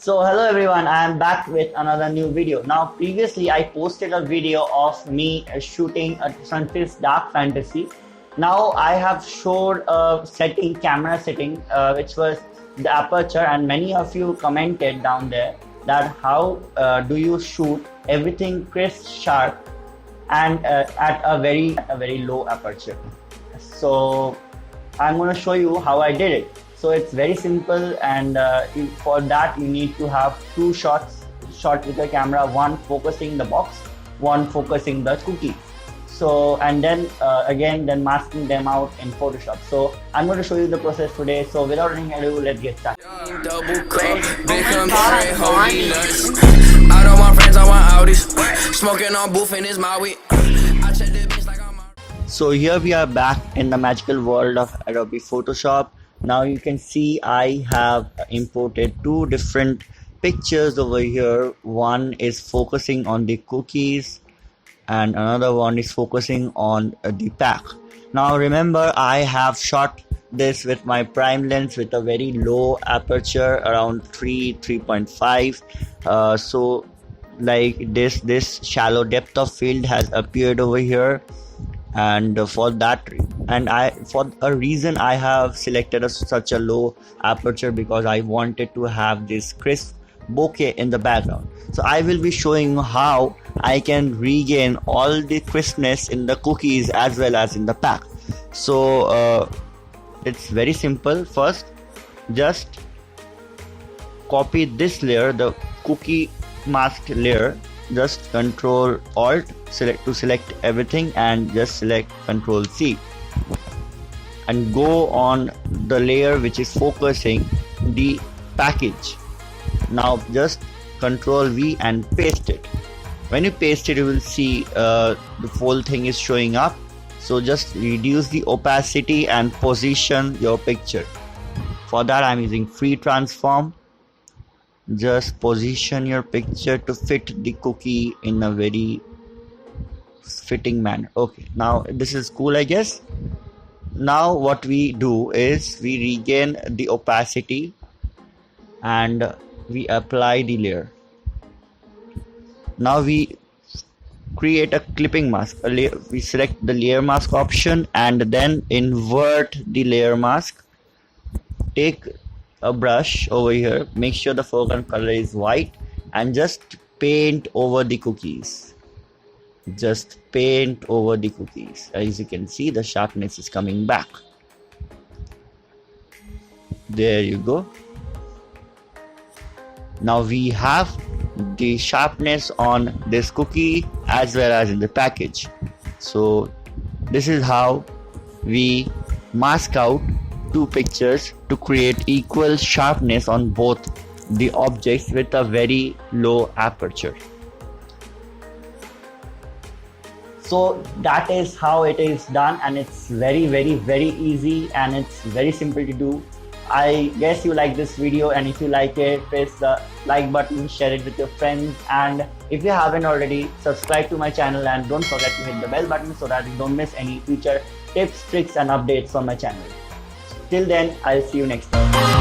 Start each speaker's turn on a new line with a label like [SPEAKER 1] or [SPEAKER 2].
[SPEAKER 1] So hello everyone, I am back with another new video. Now previously I posted a video of me shooting a Sunfish Dark Fantasy. Now I have showed a camera setting which was the aperture, and many of you commented down there that how do you shoot everything crisp, sharp and at a very low aperture. So I'm going to show you how I did it. So it's very simple, and for that you need to have two shots with the camera, one focusing the box, one focusing the cookie. So and then then masking them out in Photoshop. So I'm going to show you the process today. So without any ado, let's get started.
[SPEAKER 2] Double cup, become straight, holy nuts. I don't want friends, I want Audis. Smoking on booth in his Maui. I check the bitch like I'm out.
[SPEAKER 1] So here we are back in the magical world of Adobe Photoshop. Now you can see I have imported two different pictures over here. One is focusing on the cookies and another one is focusing on the pack. Now remember, I have shot this with my prime lens with a very low aperture, around 3.5. So like this shallow depth of field has appeared over here, and for a reason I have selected such a low aperture, because I wanted to have this crisp bokeh in the background. So I will be showing how I can regain all the crispness in the cookies as well as in the pack. So it's very simple. First, just copy this layer, the cookie masked layer. Just Control Alt select everything, and just select Control C and go on the layer which is focusing the package. Now just Control V and paste it. When you paste it, you will see the whole thing is showing up. So just reduce the opacity and position your picture. For that I'm using free transform. Just position your picture to fit the cookie in a very fitting manner. Okay, now this is cool, I guess. Now what we do is we regain the opacity and we apply the layer. Now we create a clipping mask. We select the layer mask option and then invert the layer mask. Take a brush over here, make sure the foreground color is white, and just paint over the cookies. Just paint over the cookies. As you can see, the sharpness is coming back. There you go. Now we have the sharpness on this cookie as well as in the package. So this is how we mask out two pictures to create equal sharpness on both the objects with a very low aperture. So that is how it is done, and it's very easy, and it's very simple to do. I guess you like this video, and if you like it, press the like button, share it with your friends, and if you haven't already, subscribe to my channel and don't forget to hit the bell button so that you don't miss any future tips, tricks and updates from my channel. Till then, I'll see you next time.